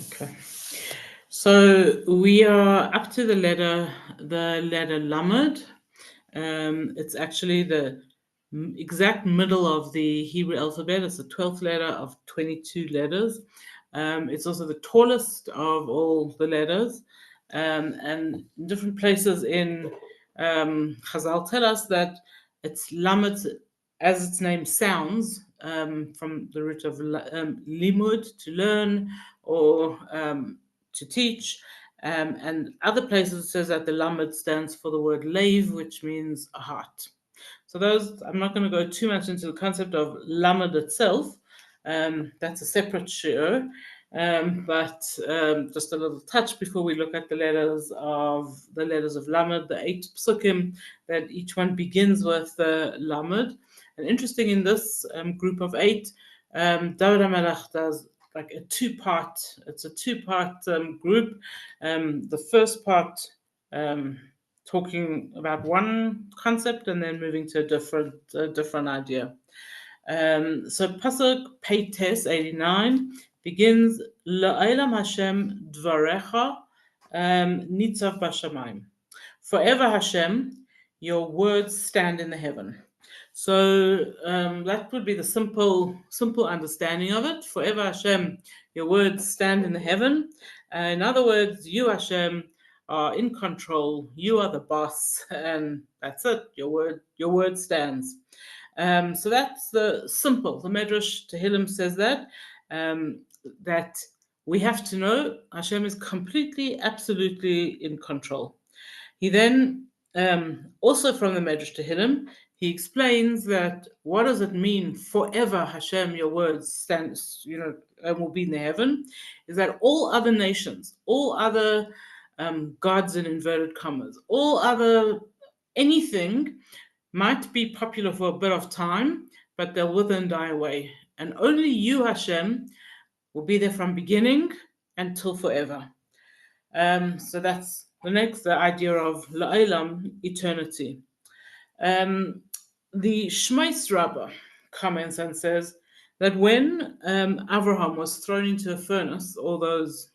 Okay. So we are up to the letter Lamed. It's actually the exact middle of the Hebrew alphabet. It's the 12th letter of 22 letters. It's also the tallest of all the letters. And different places in Chazal tell us that it's Lamed, as its name sounds, from the root of limud, to learn, or to teach. And other places it says that the lamed stands for the word leiv, which means a heart. So those, I'm not going to go too much into the concept of lamed itself. That's a separate shiur. But just a little touch before we look at the letters of lamed, the 8 psukim that each one begins with lamed. And interesting, in this group of 8, David HaMelech does like it's a two-part group. The first part talking about one concept and then moving to a different idea. So Pasuk Peites 89 begins La'elam Hashem Dvarecha Nitzav Bashamayim. Forever Hashem, your words stand in the heaven. So that would be the simple understanding of it. Forever Hashem, your words stand in the heaven. In other words, you Hashem are in control. You are the boss, and that's it. Your word stands. So that's the simple. The Medrash Tehilim says that we have to know Hashem is completely, absolutely in control. He then, also from the Medrash Tehilim, he explains that what does it mean forever Hashem, your words stands, will be in the heaven, is that all other nations, all other gods in inverted commas, all other anything might be popular for a bit of time, but they'll wither and die away. And only you, Hashem, will be there from beginning until forever. So that's the idea of La'elam, eternity. The Shmais Rabbah comments and says that when Avraham was thrown into a furnace all those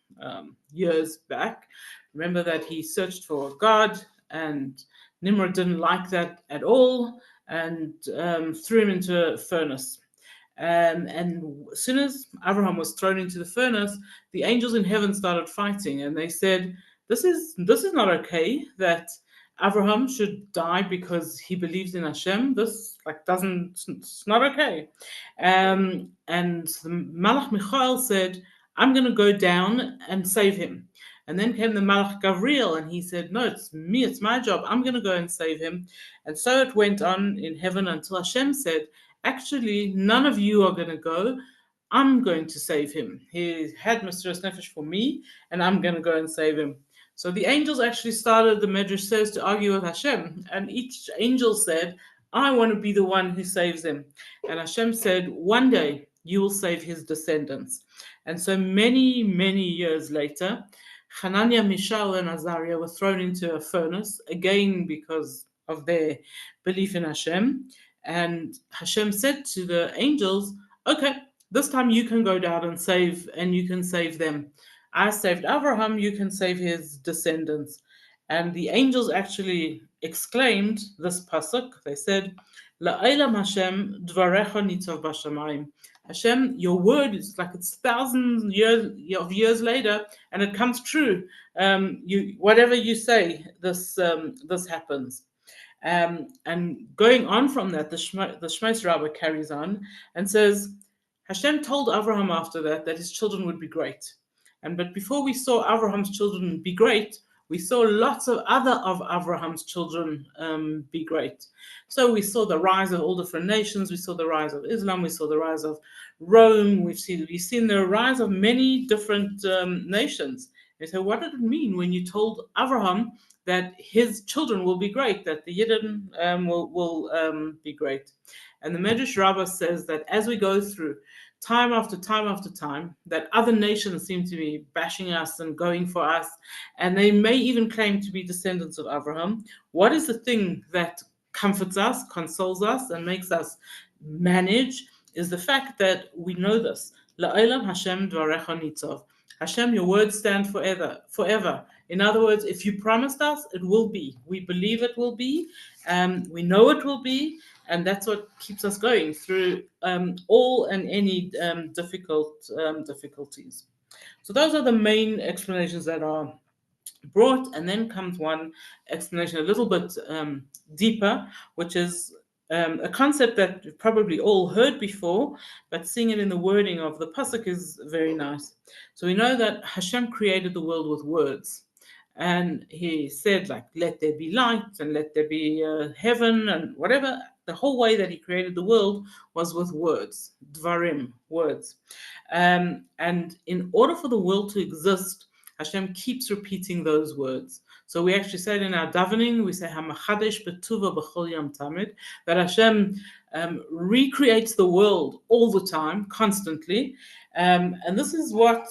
years back, remember that he searched for God, and Nimrod didn't like that at all and threw him into a furnace. And as soon as Abraham was thrown into the furnace, the angels in heaven started fighting, and they said, "This is not okay. That Abraham should die because he believes in Hashem. This it's not okay." And the Malach Michael said, "I'm going to go down and save him." And then came the Malach Gavriel, and he said, "No, it's me. It's my job. I'm going to go and save him." And so it went on in heaven until Hashem said, "Actually, none of you are going to go. I'm going to save him. He had Mesiras Nefesh for me, and I'm going to go and save him." So the angels actually started, the Medrash says, to argue with Hashem. And each angel said, "I want to be the one who saves him." And Hashem said, "One day you will save his descendants." And so many, many years later, Hananiah, Mishael, and Azariah were thrown into a furnace, again because of their belief in Hashem. And Hashem said to the angels, "Okay, this time you can go down and you can save them. I saved Abraham, you can save his descendants." And the angels actually exclaimed this pasuk. They said, "La'elam Hashem dvarecha nitzav bashamayim." Hashem, your word is like it's thousands of years later, and it comes true. Whatever you say, this happens. And going on from that, the Shmais Rabbah carries on and says, Hashem told Abraham after that his children would be great. But before we saw Abraham's children be great, we saw lots of other of Abraham's children be great. So we saw the rise of all different nations. We saw the rise of Islam. We saw the rise of Rome. We've seen the rise of many different nations. And so what did it mean when you told Abraham that his children will be great, that the Yidden will be great? And the Medrash Rabbah says that as we go through time after time after time, that other nations seem to be bashing us and going for us, and they may even claim to be descendants of Abraham. What is the thing that comforts us, consoles us, and makes us manage is the fact that we know this. La'elam Hashem dvarecha nitzav. Hashem, your words stand forever, forever. In other words, if you promised us, it will be. We believe it will be. We know it will be, and that's what keeps us going through all and any difficulties. So those are the main explanations that are brought, and then comes one explanation a little bit deeper, which is a concept that you've probably all heard before, but seeing it in the wording of the pasuk is very nice. So we know that Hashem created the world with words, and He said, like, "Let there be light," and "Let there be heaven," and whatever. The whole way that He created the world was with words, dvarim, words. And in order for the world to exist, Hashem keeps repeating those words. So we actually say it in our davening, we say Hamachadesh betuva b'chol yom tamid, that Hashem recreates the world all the time, constantly. And this is what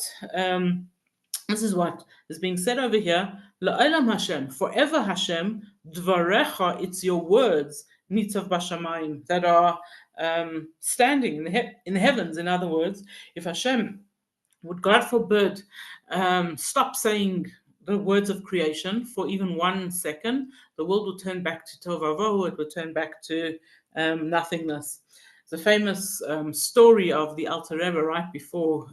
is being said over here. La'olam Hashem, forever Hashem, dvarecha, it's your words, nitzav bashamayim, that are standing in the heavens. In other words, if Hashem would, God forbid, stop saying the words of creation for even 1 second, the world would turn back to tovavo, it would turn back to nothingness. The famous story of the Alter Rebbe right before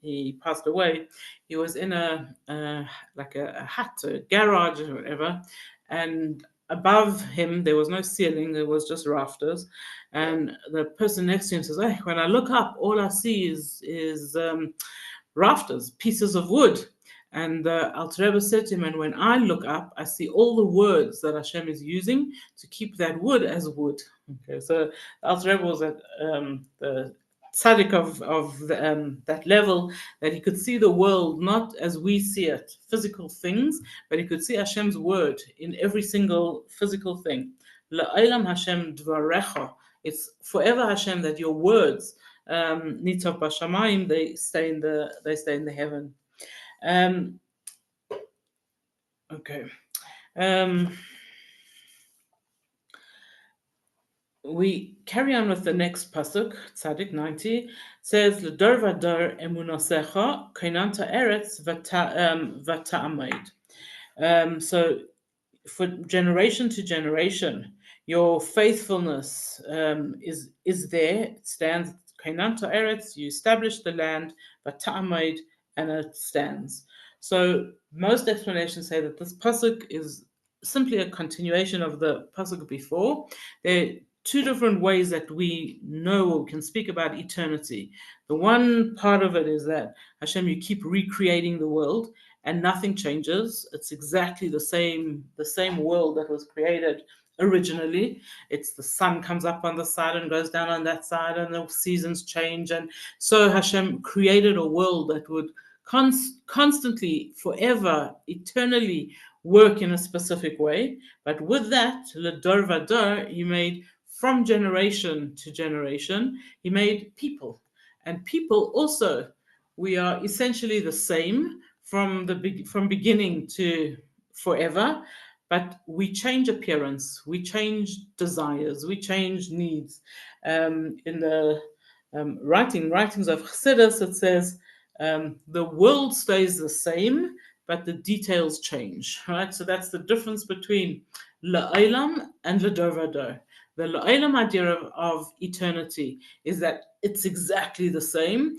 he passed away. He was in a hut, a garage or whatever, and above him there was no ceiling, there was just rafters. And the person next to him says, "Hey, when I look up, all I see is rafters, pieces of wood." And the Alter Rebbe said to him, "And when I look up, I see all the words that Hashem is using to keep that wood as wood." Okay, so Alter Rebbe was at the tzaddik of that level, that he could see the world not as we see it, physical things, but he could see Hashem's word in every single physical thing. La'olam Hashem dvarecha. It's forever Hashem that your words, nitzav bashamayim, they stay in the heaven. Okay. We carry on with the next pasuk, Tzadik 90, says, L'dor vador emunosecha kainanta eretz vata'amaid. So for generation to generation, your faithfulness is there, it stands. Kainanta eretz, you establish the land, vata'amaid, and it stands. So most explanations say that this pasuk is simply a continuation of the pasuk before. There are two different ways that we know or can speak about eternity. The one part of it is that Hashem, you keep recreating the world and nothing changes. It's exactly the same world that was created originally. It's the sun comes up on the side and goes down on that side, and the seasons change. And so Hashem created a world that would constantly, forever, eternally work in a specific way. But with that, l'dor vador, He made from generation to generation, He made people. And people also, we are essentially the same from beginning to forever, but we change appearance, we change desires, we change needs. In the writings of Chassidus, it says, the world stays the same, but the details change, right? So that's the difference between la'olam and l'dor vador. The la'olam idea of eternity is that it's exactly the same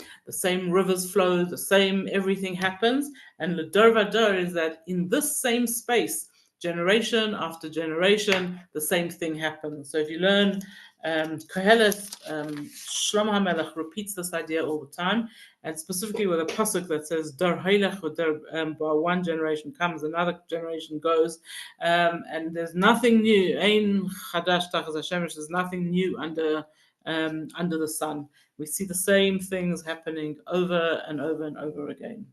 rivers flow, the same everything happens. And l'dor vador is that in this same space, generation after generation, the same thing happens. So if you learn Kohelet, Shlomo HaMelech repeats this idea all the time, and specifically with a pasuk that says Dor Hailech, one generation comes, another generation goes, and there's nothing new. Ein chadash tachas hashemesh. There's nothing new under the sun. We see the same things happening over and over and over again.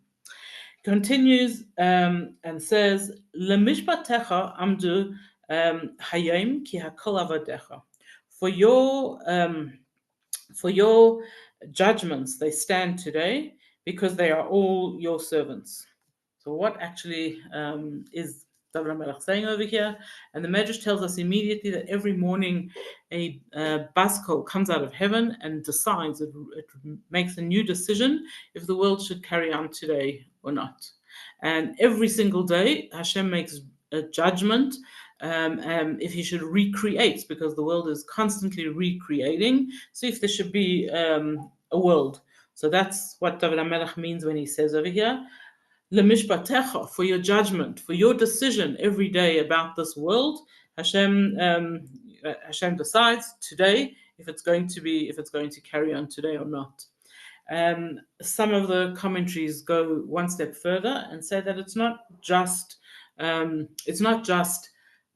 Continues and says, Lemishpatecha amdu hayom ki hakol avadecha. For your judgments, they stand today because they are all your servants. So what actually is David HaMelech saying over here. And the Medrash tells us immediately that every morning a baskol comes out of heaven and decides, it makes a new decision if the world should carry on today or not. And every single day, Hashem makes a judgment if he should recreate, because the world is constantly recreating. So if there should be a world. So that's what David HaMelech means when he says over here, Lemishpatecha, for your judgment, for your decision every day about this world. Hashem decides today if it's going to carry on today or not. Some of the commentaries go one step further and say that it's not just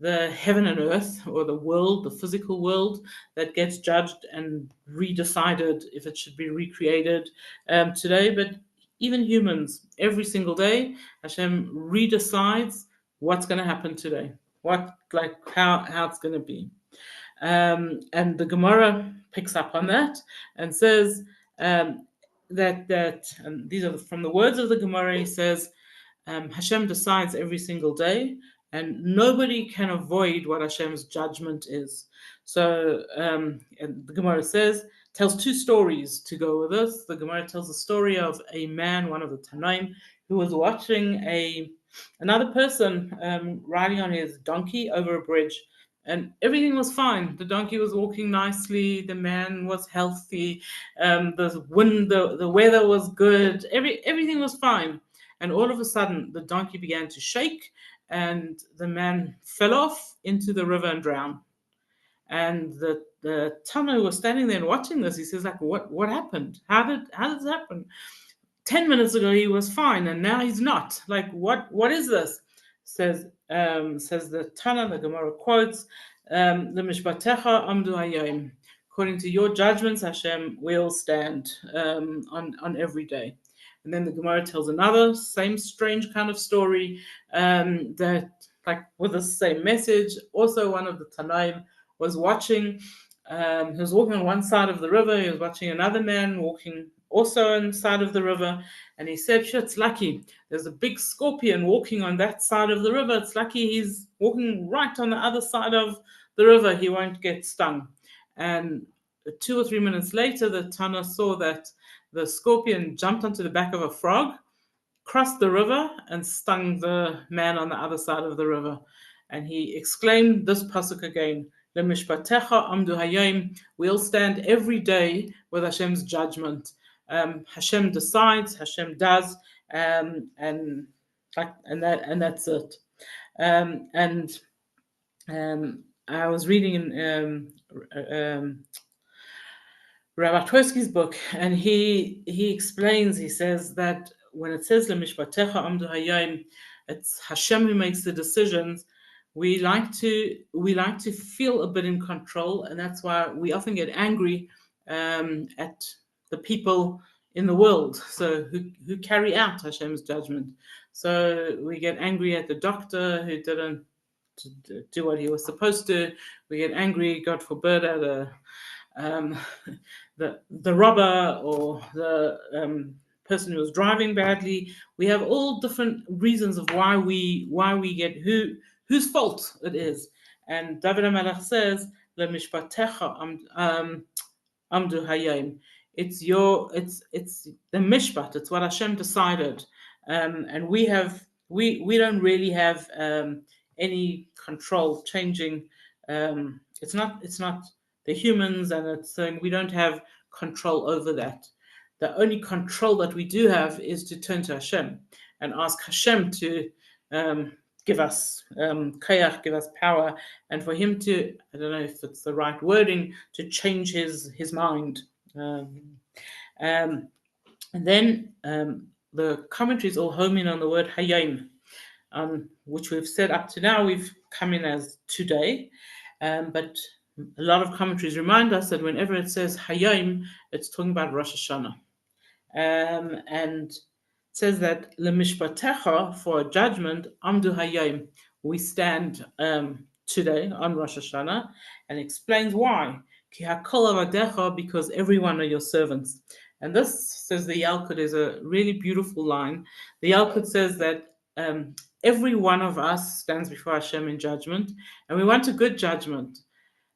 the heaven and earth, or the world, the physical world, that gets judged and redecided if it should be recreated today, but even humans, every single day, Hashem redecides what's going to happen today, how it's going to be. And the Gemara picks up on that and says that and these are from the words of the Gemara. He says, Hashem decides every single day, and nobody can avoid what Hashem's judgment is. So, and the Gemara tells two stories to go with this. The Gemara tells the story of a man, one of the Tanaim, who was watching another person riding on his donkey over a bridge, and everything was fine. The donkey was walking nicely. The man was healthy. The wind, the weather was good. Everything was fine. And all of a sudden, the donkey began to shake, and the man fell off into the river and drowned. And the Tana who was standing there and watching this, he says, like, what happened? How did this happen? 10 minutes ago he was fine, and now he's not. Like, what is this? Says the Tana, the Gemara quotes, Lemishpatecha amdu hayom. According to your judgments, Hashem will stand on every day. And then the Gemara tells another same strange kind of story that, like, with the same message. Also, one of the Tanaim was watching. He was walking on one side of the river. He was watching another man walking also on the side of the river, and he said, "Sure, it's lucky. There's a big scorpion walking on that side of the river. It's lucky he's walking right on the other side of the river. He won't get stung." And 2 or 3 minutes later, the Tana saw that the scorpion jumped onto the back of a frog, crossed the river, and stung the man on the other side of the river. And he exclaimed this pasuk again, Lemishpatecha amdu hayom. We'll stand every day with Hashem's judgment. Hashem decides, Hashem does, and that's it. I was reading in Rabbi Tversky's book, and he explains. He says that when it says Lemishpatecha amdu hayom, it's Hashem who makes the decisions. We like to feel a bit in control, and that's why we often get angry at the people in the world, so who carry out Hashem's judgment. So we get angry at the doctor who didn't do what he was supposed to. We get angry, God forbid, at the robber or the person who was driving badly. We have all different reasons of why we get whose fault it is. And David HaMelech says, "Lemishpatecha amdu hayom." It's the mishpat. It's what Hashem decided, and we don't really have any control changing. It's not the humans, and it's saying we don't have control over that. The only control that we do have is to turn to Hashem and ask Hashem to give us koyach, give us power, and for Him to, I don't know if it's the right wording, to change His mind. And then the commentaries all home in on the word hayom, which we've said up to now we've come in as today, but a lot of commentaries remind us that whenever it says hayom, it's talking about Rosh Hashanah, and it says that lemishpatecha, for judgment, amdu hayom, we stand today on Rosh Hashanah, and explains why. Ki hakol avadecha, because everyone are your servants. And this, says the Yalkut, is a really beautiful line. The Yalkut says that um, every one of us stands before Hashem in judgment, and we want a good judgment.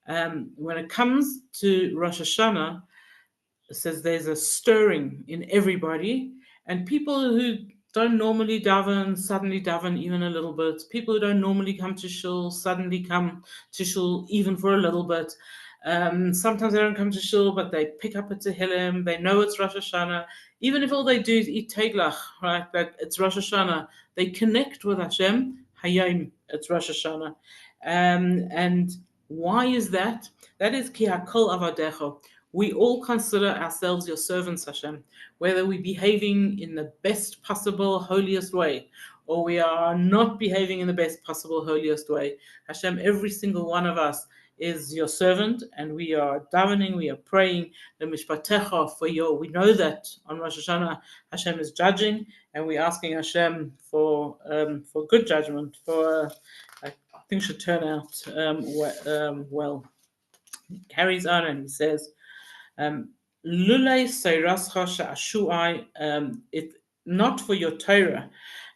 When it comes to Rosh Hashanah, it says there's a stirring in everybody, and people who don't normally daven suddenly daven even a little bit. People who don't normally come to shul suddenly come to shul even for a little bit. Sometimes they don't come to shul, but they pick up a Tehilim. They know it's Rosh Hashanah. Even if all they do is eat teglach, right? That it's Rosh Hashanah. They connect with Hashem. Hayom, it's Rosh Hashanah. And why is that? That is ki hakol avadecho. We all consider ourselves your servants, Hashem, whether we're behaving in the best possible, holiest way, or we are not behaving in the best possible, holiest way. Hashem, every single one of us is your servant, and we are davening, we are praying the mishpatecha for your. We know that on Rosh Hashanah Hashem is judging, and we're asking Hashem for good judgment. For I think should turn out well. He carries on and he says, "Lulei seirascha sha'ashuai." It not for your Torah.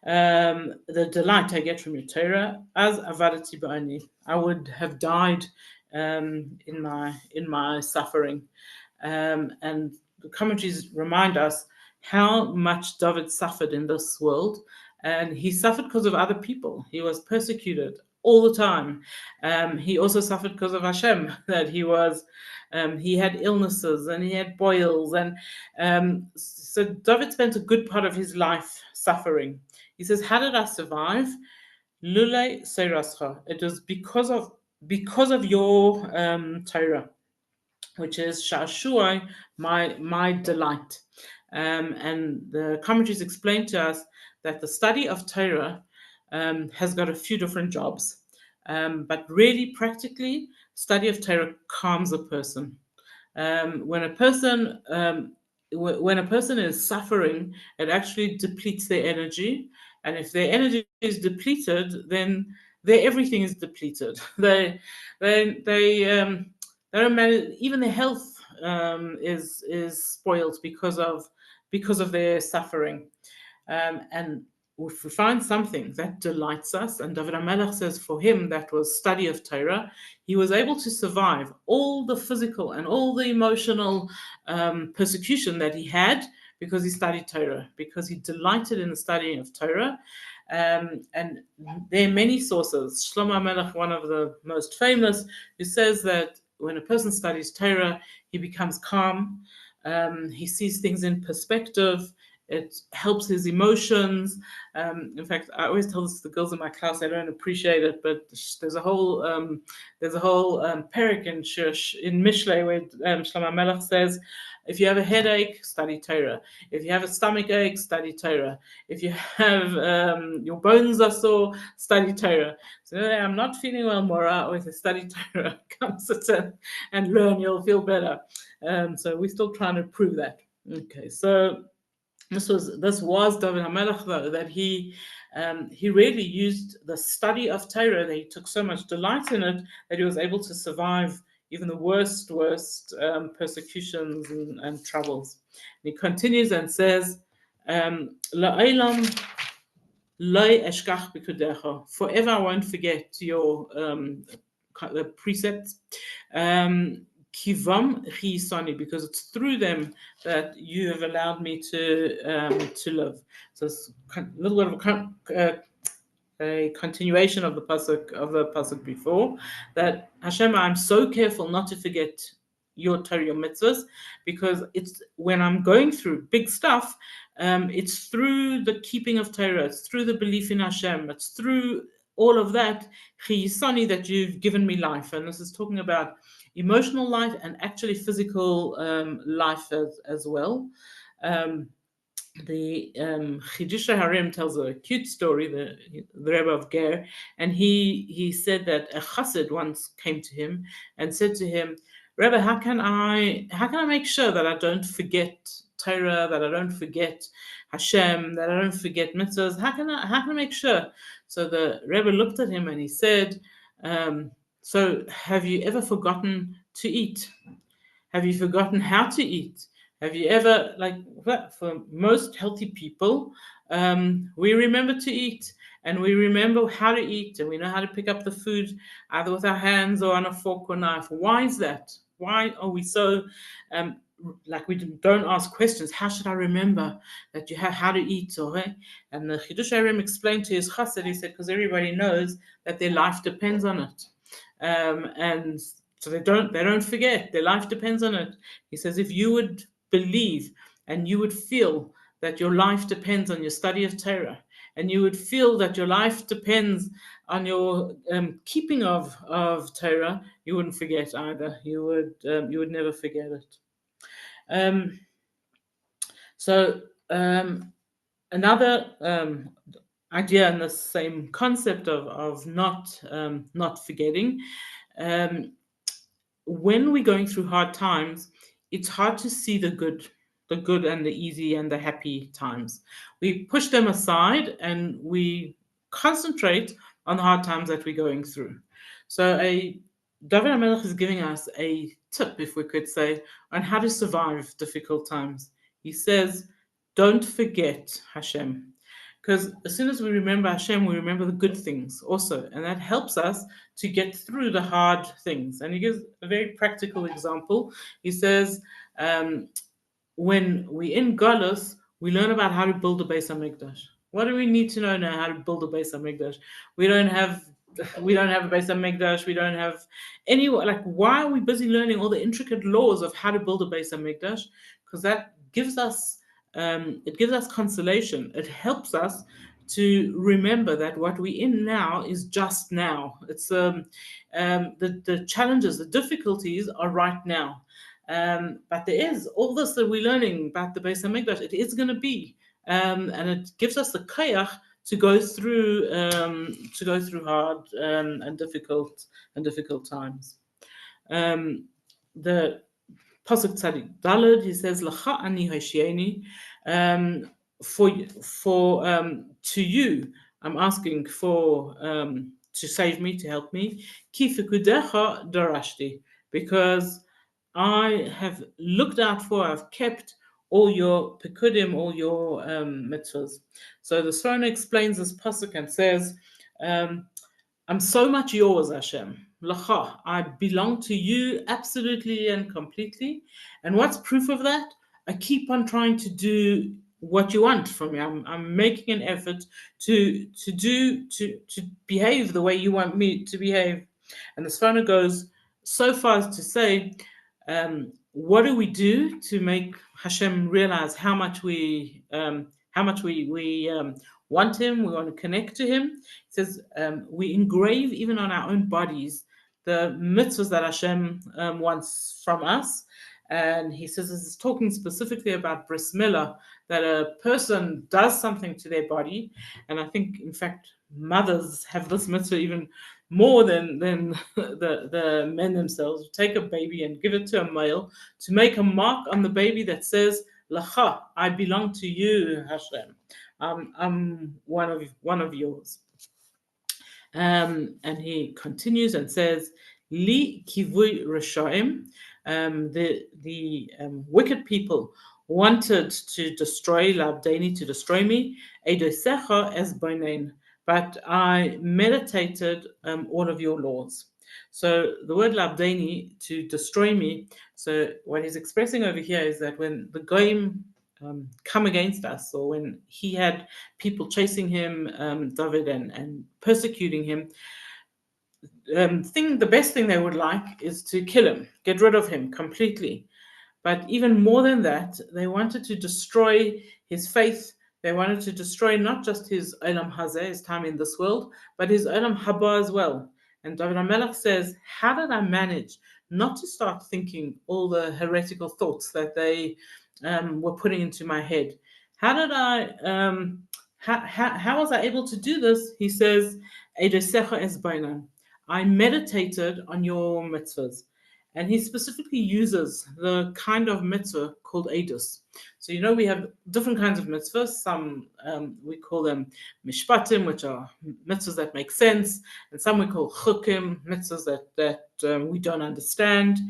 The delight I get from your Torah, as avadati ba'ani, I would have died in my suffering. And the commentaries remind us how much David suffered in this world, and he suffered because of other people. He was persecuted all the time. He also suffered because of Hashem, that he had illnesses and he had boils, and so David spent a good part of his life suffering. He says, "How did I survive? Lulei seirascha." It was because of your Torah, which is sha'ashuai, my delight. And the commentaries explain to us that the study of Torah has got a few different jobs, but really practically, study of Torah calms a person. When a person is suffering, it actually depletes their energy, and if their energy is depleted, then their everything is depleted. They don't manage, even their health is spoiled because of their suffering. And if we find something that delights us, and David HaMelech says for him that was study of Torah, he was able to survive all the physical and all the emotional persecution that he had because he studied Torah, because he delighted in the studying of Torah. And there are many sources. Shlomo HaMelech, one of the most famous, who says that when a person studies Torah, he becomes calm. He sees things in perspective. It helps his emotions. In fact, I always tell this to the girls in my class. They don't appreciate it, but there's a whole parak in Shush in Mishlei where Shlomo Melech says, if you have a headache, study Torah. If you have a stomach ache, study Torah. If you have your bones are sore, study Torah. So I'm not feeling well, Mora. Always study Torah. Come sit and learn. You'll feel better. So we're still trying to prove that. Okay, so this was David HaMelech, though, that he really used the study of Torah, that he took so much delight in it that he was able to survive even the worst persecutions and troubles. And he continues and says, La'olam lo eshkach b'kudecha. Forever I won't forget your the precepts. Kivam chisani, because it's through them that you have allowed me to live. So it's a little bit of a continuation of the pasuk before, that Hashem, I'm so careful not to forget your Torah, your mitzvahs, because it's when I'm going through big stuff, it's through the keeping of Torah, it's through the belief in Hashem, it's through all of that chisani that you've given me life. And this is talking about emotional life and actually physical life as well. The Chidush Harim tells a cute story, the Rebbe of Ger, and he said that a chassid once came to him and said to him, Rebbe, how can I make sure that I don't forget Torah, that I don't forget Hashem, that I don't forget mitzvahs? How can I make sure? So the Rebbe looked at him and he said, so have you ever forgotten to eat? Have you forgotten how to eat? Have you ever, like, for most healthy people, we remember to eat, and we remember how to eat, and we know how to pick up the food either with our hands or on a fork or knife. Why is that? Why are we so um, like we don't ask questions? How should I remember that you have how to eat? Or and the Chidush Arim explained to his chassid, he said, because everybody knows that their life depends on it, and so they don't forget. Their life depends on it. He says, if you would believe and you would feel that your life depends on your study of Torah, and you would feel that your life depends on your keeping of Torah, you wouldn't forget either. You would never forget it. Um, so another idea in the same concept of not forgetting. Um, when we're going through hard times, it's hard to see the good and the easy and the happy times. We push them aside and we concentrate on the hard times that we're going through. So David HaMelech is giving us a tip, if we could say, on how to survive difficult times. He says, don't forget Hashem. Because as soon as we remember Hashem, we remember the good things also. And that helps us to get through the hard things. And he gives a very practical example. He says, when we in Galus, we learn about how to build a Beis Hamikdash. What do we need to know now how to build a Beis Hamikdash? We don't have a Beis Hamikdash. We don't have any, like, why are we busy learning all the intricate laws of how to build a Beis Hamikdash? Because that gives us consolation. It helps us to remember that what we're in now is just now. It's the challenges, the difficulties are right now. But there is all this that we're learning about the Beis Hamikdash. It is going to be, and it gives us the koyach to go through hard and difficult times. The Pasuk Tzadik Daled, he says, "Lacha ani hashieni," for to you, I'm asking for to save me, to help me. Ki fikudecha darashti, because I have looked out for, I've kept all your pekudim, all your mitzvahs. So the Sforno explains this pasuk and says, I'm so much yours, Hashem. Lacha, I belong to you absolutely and completely. And what's proof of that? I keep on trying to do what you want from me. I'm making an effort to behave the way you want me to behave. And the Sforno goes so far as to say, what do we do to make Hashem realize how much we want him, we want to connect to him? It says we engrave even on our own bodies the mitzvahs that Hashem wants from us. And he says this is talking specifically about bris milah, that a person does something to their body. And I think, in fact, mothers have this mitzvah even more than the men themselves. Take a baby and give it to a male to make a mark on the baby that says, Lacha, I belong to you, Hashem. I'm one of yours. And he continues and says, Li kivui rashaim. The wicked people wanted to destroy Labdani, to destroy me. Eidosecha es boinen, but I meditated all of your laws. So the word Labdani, to destroy me. So what he's expressing over here is that when the goyim come against us, or when he had people chasing him, David, and persecuting him, the best thing they would like is to kill him, get rid of him completely. But even more than that, they wanted to destroy his faith. They wanted to destroy not just his Olam Hazeh, his time in this world, but his Olam Haba as well. And David HaMelech says, how did I manage not to start thinking all the heretical thoughts that they were putting into my head? How did I, how was I able to do this? He says, Eidosecha es bainan. I meditated on your mitzvahs. And he specifically uses the kind of mitzvah called edus. So, we have different kinds of mitzvahs. Some we call them mishpatim, which are mitzvahs that make sense. And some we call chukim, mitzvahs that we don't understand.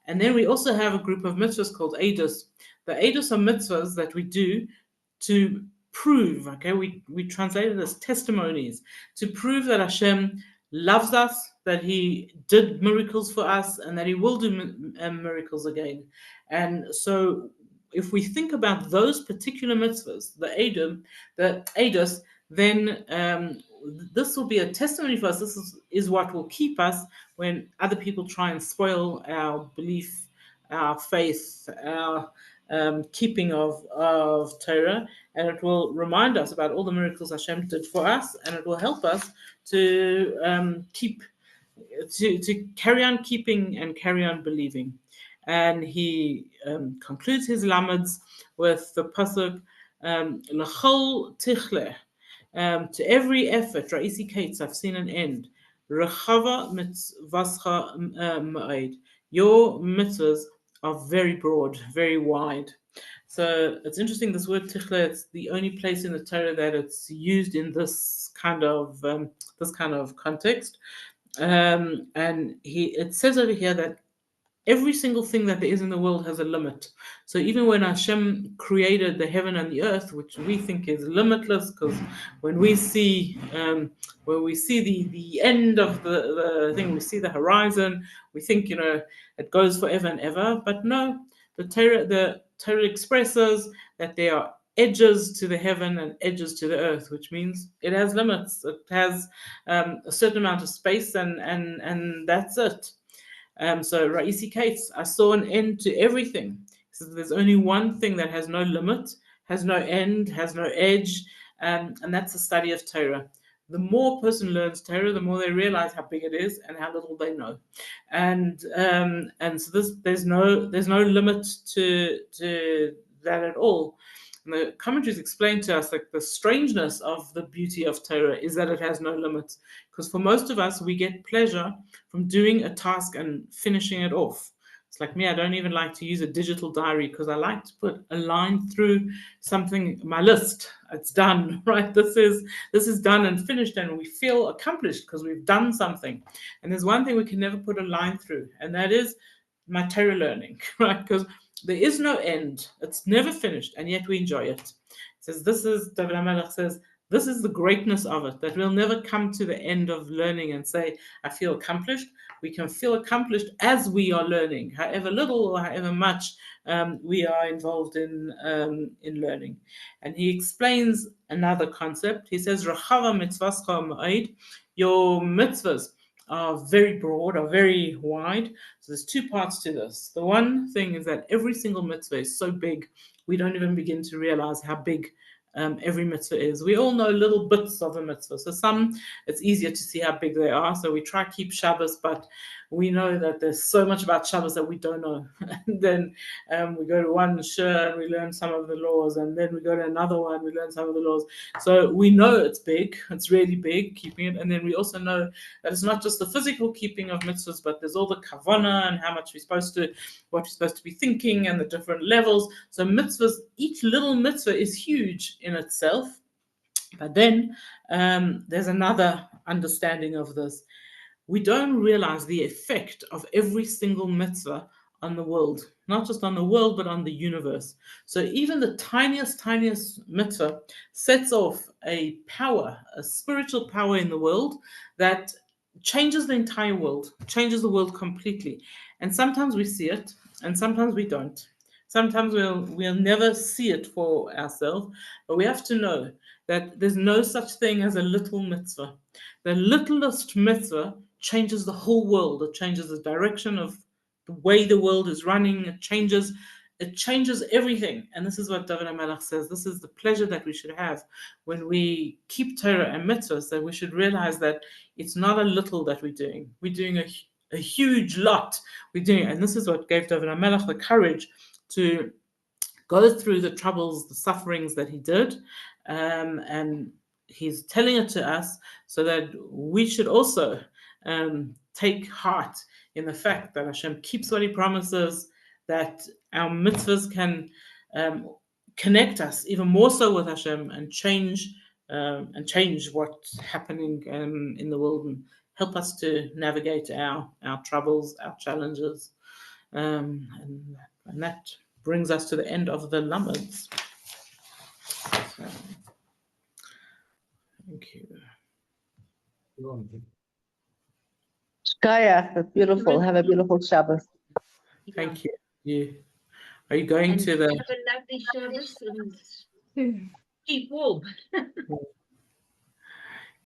And then we also have a group of mitzvahs called edus The eidos are mitzvahs that we do to prove, okay, we translate it as testimonies, to prove that Hashem loves us, that He did miracles for us, and that He will do miracles again. And so, if we think about those particular mitzvahs, the eidos, then this will be a testimony for us. This is what will keep us when other people try and spoil our belief, our faith, our keeping of Torah, and it will remind us about all the miracles Hashem did for us, and it will help us to to carry on keeping and carry on believing. And he concludes his lamads with the pasuk l'chol tichle, to every effort, Ra'isi Kates, I've seen an end. Rechava mitzvascha ma'id. Your mitzvahs are very broad, very wide. So it's interesting, this word tichle, it's the only place in the Torah that it's used in this kind of context. And it says over here that every single thing that there is in the world has a limit. So even when Hashem created the heaven and the earth, which we think is limitless, because when we see the end of the thing, we see the horizon, we think it goes forever and ever. But no, the Torah expresses that there are edges to the heaven and edges to the earth, which means it has limits. It has a certain amount of space, and that's it. So Ra'isi Kates, I saw an end to everything. So there's only one thing that has no limit, has no end, has no edge, and that's the study of Torah. The more a person learns Torah, the more they realize how big it is and how little they know. And so there's no limit to that at all. And the commentaries explain to us that the strangeness of the beauty of Torah is that it has no limits. Because for most of us, we get pleasure from doing a task and finishing it off. It's like me, I don't even like to use a digital diary because I like to put a line through something, my list. It's done, right? This is done and finished, and we feel accomplished because we've done something. And there's one thing we can never put a line through, and that is my Torah learning, right? Because there is no end. It's never finished, and yet we enjoy it. It says, David HaMelech says, this is the greatness of it, that we'll never come to the end of learning and say, I feel accomplished. We can feel accomplished as we are learning, however little or however much we are involved in learning. And he explains another concept. He says, Rachava mitzvascha ma'id, your mitzvahs are very broad, are very wide. So there's two parts to this. The one thing is that every single mitzvah is so big, we don't even begin to realize how big every mitzvah is. We all know little bits of a mitzvah. So some, it's easier to see how big they are. So we try to keep Shabbos, but we know that there's so much about Shabbos that we don't know. And then we go to one shur and we learn some of the laws, and then we go to another one, we learn some of the laws. So we know it's big, it's really big, keeping it. And then we also know that it's not just the physical keeping of mitzvahs, but there's all the kavanah and how much what we're supposed to be thinking and the different levels. So mitzvahs, each little mitzvah is huge in itself. But then there's another understanding of this. We don't realize the effect of every single mitzvah on the world, not just on the world, but on the universe. So even the tiniest mitzvah sets off a power, a spiritual power in the world that changes the entire world, changes the world completely. And sometimes we see it, and sometimes we don't. Sometimes we'll never see it for ourselves, but we have to know that there's no such thing as a little mitzvah. The littlest mitzvah changes the whole world. It changes the direction of the way the world is running. It changes everything. And this is what David HaMelech says. This is the pleasure that we should have when we keep Torah and mitzvahs, that we should realize that it's not a little that we're doing. We're doing a huge lot. And this is what gave David HaMelech the courage to go through the troubles, the sufferings that he did. And he's telling it to us so that we should also take heart in the fact that Hashem keeps what He promises, that our mitzvahs can connect us even more so with Hashem and change what's happening in the world and help us to navigate our troubles, our challenges, and that brings us to the end of the Lameds. So, thank you. Shkaya, beautiful. Have a beautiful Shabbos. Thank you. Are you going to the... Have a lovely Shabbos and keep warm.